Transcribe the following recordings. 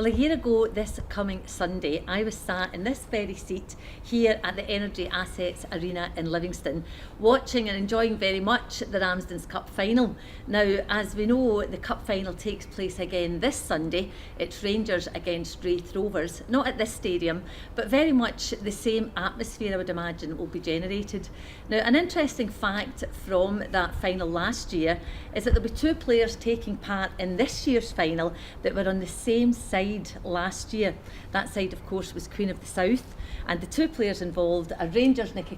Well, a year ago this coming Sunday, I was sat in this very seat here at the Energy Assets Arena in Livingston, watching and enjoying very much the Ramsdens Cup final. Now, as we know, the Cup final takes place again this Sunday. It's Rangers against Raith Rovers, not at this stadium, but very much the same atmosphere, I would imagine, will be generated. Now, an interesting fact from that final last year is that there were two players taking part in this year's final that were on the same side last year. That side, of course, was Queen of the South, and the two players involved are Rangers' Nicky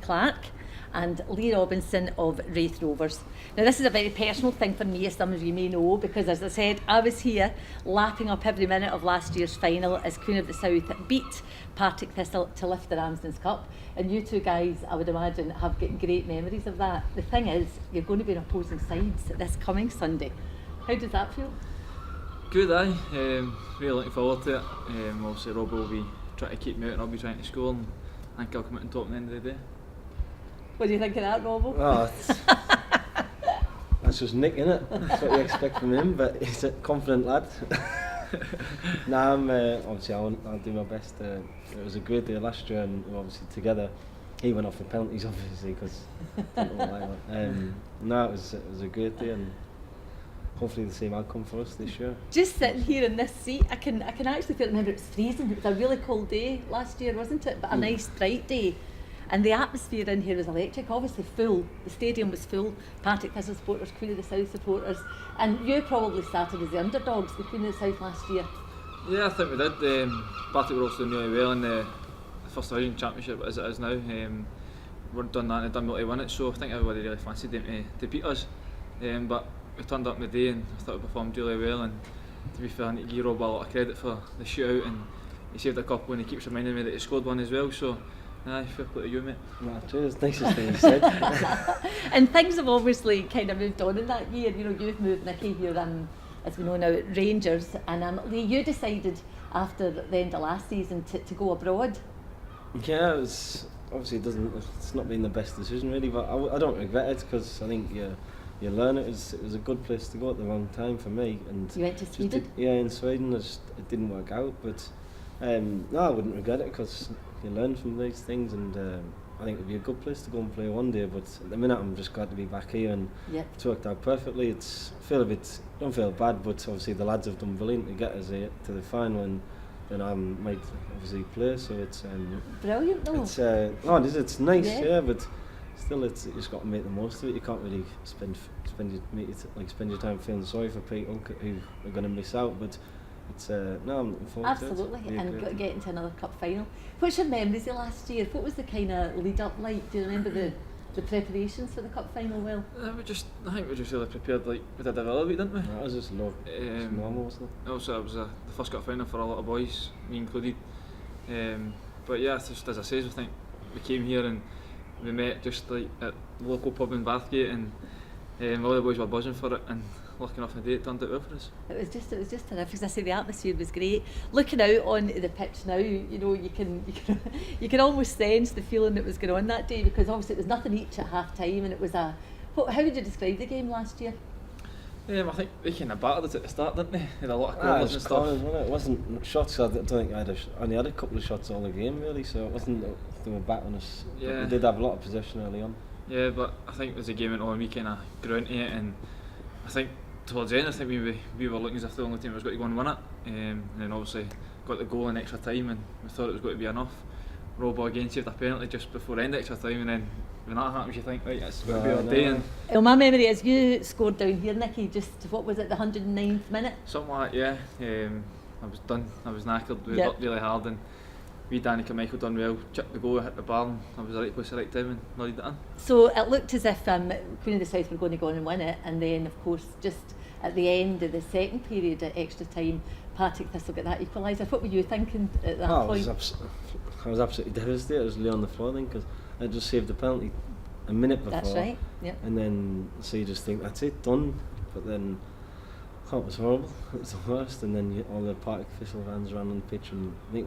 and Lee Robinson of Raith Rovers. Now, this is a very personal thing for me, as some of you may know, because as I said, I was here lapping up every minute of last year's final as Queen of the South beat Partick Thistle to lift the Ramsdens Cup, and you two guys, I would imagine, have got great memories of that. The thing is, you're going to be in opposing sides this coming Sunday. How does that feel? Good, aye. Really looking forward to it. Obviously Rob will be trying to keep me out and I'll be trying to score, and I think I'll come out on top at the end of the day. What do you think of that, Robbo? Oh, that's just Nick, innit? That's what you expect from him, but he's a confident lad. I'm obviously I'll do my best. It was a great day last year, and we're obviously together. He went off for penalties, obviously, because it was a great day, and hopefully the same outcome for us this year. Just sitting here in this seat, I can actually feel. Remember, it was freezing. It was a really cold day last year, wasn't it? But a nice bright day. And the atmosphere in here was electric, obviously full. The stadium was full. Partick Thistle supporters, Queen of the South supporters. And you probably started as the underdogs, the Queen of the South last year. Yeah, I think we did. Partick were also doing really well in the First Division Championship as it is now. We've done that and done well to win it, so I think everybody really fancied them to beat us. But we turned up in the day and I thought we performed really well, and to be fair, I need to give Rob a lot of credit for the shootout, and he saved a couple and he keeps reminding me that he scored one as well, so fair play to you, mate. Nah, cheers, nicest thing you said. And things have obviously kind of moved on in that year. You know, you've moved, Nicky, you're as we know now at Rangers, and Lee, you decided after the end of last season to go abroad. Yeah, it was, obviously it's not been the best decision really, but I don't regret it, because I think you learn it. It was a good place to go at the wrong time for me. And you went to Sweden? In Sweden. It didn't work out, but no, I wouldn't regret it, because you learn from these things, and I think it'd be a good place to go and play one day. But at the minute, I'm just glad to be back here, and it's worked out perfectly. Don't feel bad, but obviously the lads have done brilliant to get us here to the final, and then I might obviously play. So it's brilliant, though. It's nice, yeah, but still, you just got to make the most of it. You can't really spend your time feeling sorry for people who are going to miss out. But it's I'm looking forward absolutely to it. And getting to another cup final. What's your memories of last year? What was the kind of lead up like? Do you remember the preparations for the cup final well? I think we just really prepared, like we did a little bit, didn't we? That was just normal, wasn't it? Also, it was the first cup final for a lot of boys, me included. But yeah, just as I say, I think we came here and we met just like at the local pub in Bathgate, and all the boys were buzzing for it, and lucky enough the day it turned out well for us. It was just terrific. As I say, the atmosphere was great. Looking out on the pitch now, you know, you can almost sense the feeling that was going on that day, because obviously it was nothing each at half time, and it was how would you describe the game last year? I think they kind of battered it at the start, didn't they? They had a lot of corners and stuff. It wasn't shots. I don't think I only had a couple of shots all the game really, so it wasn't they were battering us. Yeah. We did have a lot of possession early on. Yeah, but I think as the game went on, we kind of grew into it, and I think towards the end, I think we were looking as if the only team was going to go and win it, and then obviously got the goal in extra time, and we thought it was going to be enough. Robo again saved a penalty just before end extra time, and then when that happens, you think, right, it's going to be our day. And well, my memory is you scored down here, Nicky. Just what was it, the 109th minute? Something like that, yeah. I was done. I was knackered. We worked really hard, and we Danny Carmichael done well. Chipped the goal, hit the bar, and I was the right place at the right time and nodded it in. So it looked as if Queen of the South were going to go on and win it, and then of course just at the end of the second period at extra time, Partick Thistle got that equaliser. What were you thinking at that point? I was absolutely devastated. I was lay on the floor then, because I just saved the penalty a minute before. That's right, yeah. And then so you just think that's it, done. But then it was horrible. It was the worst. And then all the Partick Thistle fans ran on the pitch, and I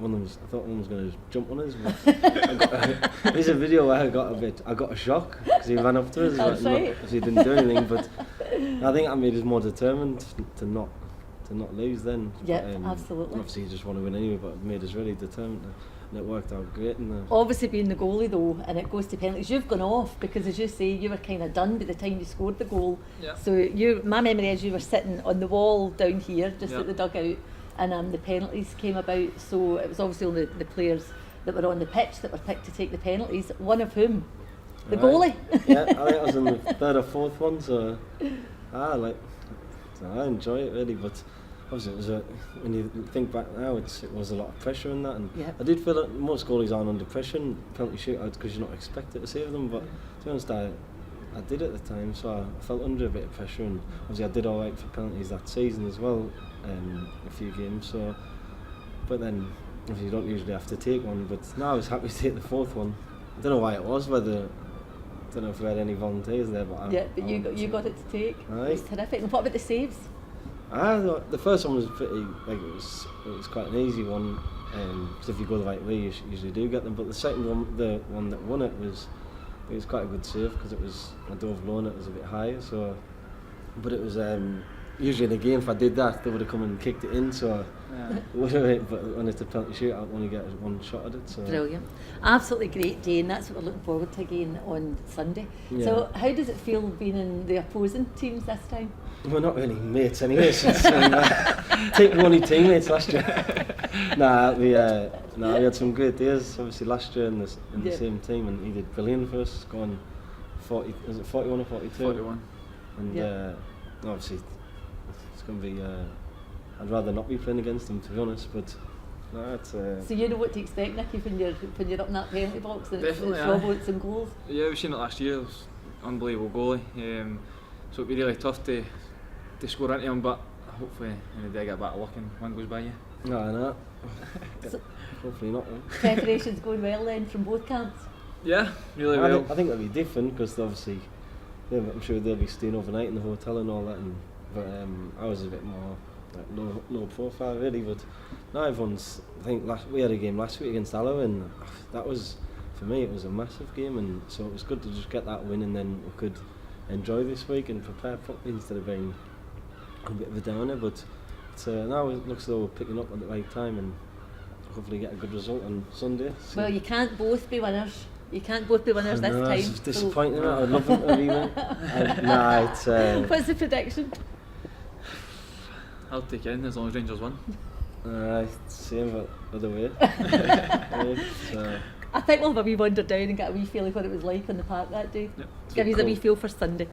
thought one was going to jump on us. But there's a video where I got a shock because he ran up to us. That's right. Because he didn't do anything. But I think that made us more determined to not lose then. Yeah, But, absolutely. Obviously you just want to win anyway, but it made us really determined, and it worked out great. Obviously being the goalie though, and it goes to penalties, you've gone off because, as you say, you were kind of done by the time you scored the goal. Yeah. So my memory is you were sitting on the wall down here, just at the dugout, and the penalties came about. So it was obviously only the players that were on the pitch that were picked to take the penalties. One of whom, the goalie. Yeah, I think I was in the third or fourth one, so I enjoy it really, but obviously it was when you think back now, it was a lot of pressure in that, and I did feel that most goalies aren't under pressure in penalty shootouts because you're not expected to save them, but to be honest, I did at the time, so I felt under a bit of pressure, and obviously I did alright for penalties that season as well, a few games, so, but then obviously you don't usually have to take one, but now I was happy to take the fourth one. I don't know why it was, I don't know if we had any volunteers there, but you got it to take. Aye. It was terrific. And what about the saves? The first one was pretty, it was quite an easy one, because if you go the right way you usually do get them, but the second one, the one that won it was quite a good save, because I dove low and it was a bit higher, so, but it was, usually in a game if I did that they would have come and kicked it in, so but when it's a penalty shootout I only get one shot at it. So. Brilliant. Absolutely great day, and that's what we're looking forward to again on Sunday. Yeah. So how does it feel being in the opposing teams this time? We're not really mates anyway, so we're only teammates last year. We had some great days, obviously last year in the same team, and he did brilliant for us, going 40, was it 41 or 42? 41. And obviously it's going to be, I'd rather not be playing against him, to be honest, but it's... So you know what to expect, Nicky, when you're up in that penalty box, and it's showboats and goals? Yeah, we've seen it last year. It was unbelievable goalie, so it'd be really tough to score into him, but hopefully in the day I get back of luck and one goes by you. No. So, hopefully not. Preparation's going well then from both camps? Yeah, really well. I think it'll be different because obviously I'm sure they'll be staying overnight in the hotel and all that, but I was a bit more low profile really, but now everyone's, I think we had a game last week against Alloa, and that was, for me it was a massive game, and so it was good to just get that win, and then we could enjoy this week and prepare properly instead of being a bit of a downer, but now it looks though we're picking up at the right time and hopefully get a good result on Sunday. So. Well, you can't both be winners. You can't both be winners this time. It's disappointing. So. I'd love them to be winners. What's the prediction? I'll take it in as long as Rangers win. Same, but other way. I think we'll have a wee wander down and get a wee feel of what it was like on the park that day. Yep. Give you a wee feel for Sunday.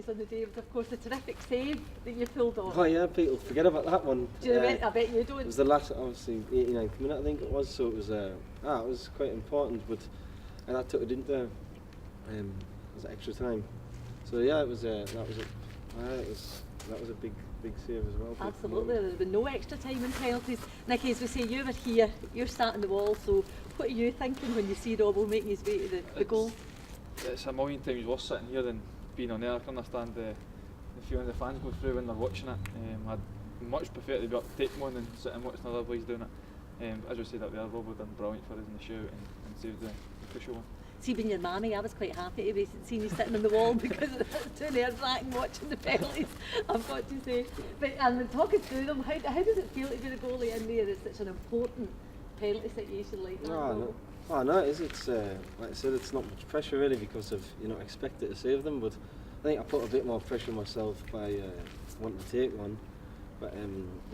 On the day was of course the terrific save that you pulled off. Oh yeah, people forget about that one. Do you remember? I bet you don't. It was the last, obviously 89th minute I think it was, so it was quite important, but and I took it into was extra time. So yeah, it was that was a big save as well. Absolutely, there's been no extra time in penalties. Nicky, as we say, you were here, you're sat on the wall, so what are you thinking when you see Robbo making his way to the goal? It's a million times worse sitting here than being on there. I can understand the feeling the fans go through when they're watching it. I'd much prefer to be up taking one than sit and watching other boys doing it. As we said up there, Robbo done brilliant for us in the shoot and saved the crucial one. See, being your mammy, I was quite happy to be seeing you sitting on the wall because it's too nerve-wracking watching the penalties, I've got to say. But talking through them, how does it feel to be the goalie in there? It's such an important penalty situation like that. No, it is. It's like I said, it's not much pressure really because of you're not expected to save them. But I think I put a bit more pressure on myself by wanting to take one. But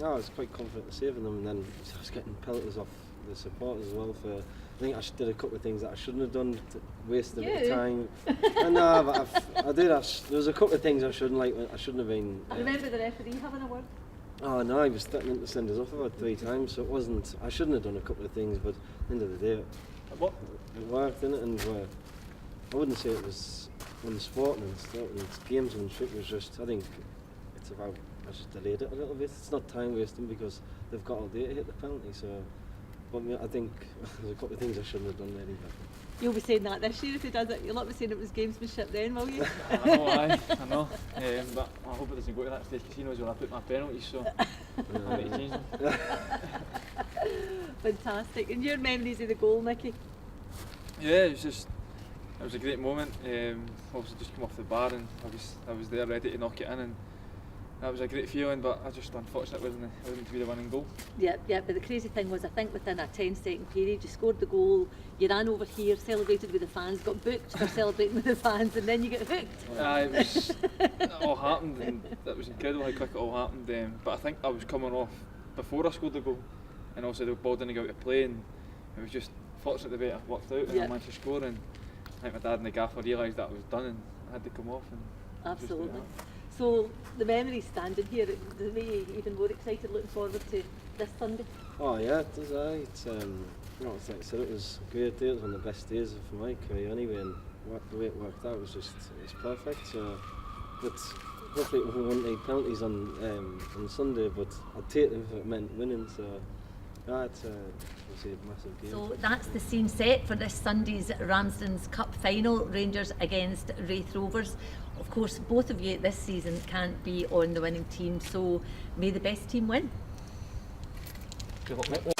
I was quite confident of saving them, and then I was getting penalties off the supporters as well. I think I did a couple of things that I shouldn't have done, to waste a bit of time. But I did. There was a couple of things I shouldn't have been. I remember the referee having a word. Oh no, he was threatening to send us off about 3 times, so it wasn't. I shouldn't have done a couple of things, but at the end of the day. It worked, didn't it? And I wouldn't say it was unsportsmanship and gamesmanship. Was just, I think it's I just delayed it a little bit. It's not time wasting because they've got all day to hit the penalty. So but I think there's a couple of things I shouldn't have done really. But You'll be saying that this year if he does it. You'll not be saying it was gamesmanship then, will you? I know. But I hope it doesn't go to that stage because he knows when I put my penalties, so I need to change them. Fantastic. And your memories of the goal, Nicky? Yeah, it was a great moment. Obviously just come off the bar and I was there ready to knock it in, and that was a great feeling, but I just unfortunately wasn't to be the winning goal. Yeah, but the crazy thing was, I think within a 10-second period, you scored the goal, you ran over here, celebrated with the fans, got booked for celebrating with the fans, and then you get hooked. It all happened, and that was incredible how quick it all happened. But I think I was coming off before I scored the goal, and also the ball didn't go out to play, and it was just fortunate the way it worked out, and I managed to score. And I think my dad and the gaffer realised that I was done, and I had to come off. And absolutely. So the memories standing here, does it make you even more excited looking forward to this Sunday? oh yeah, it does. It's it's like I said, it was a great day. It was one of the best days of my career anyway, and the way it worked out was perfect. So, but hopefully we won't need penalties on Sunday. But I'd take them if it meant winning. So. It's obviously a massive game. So that's the scene set for this Sunday's Ramsdens Cup final, Rangers against Raith Rovers. Of course, both of you this season can't be on the winning team, so may the best team win. Good luck, mate.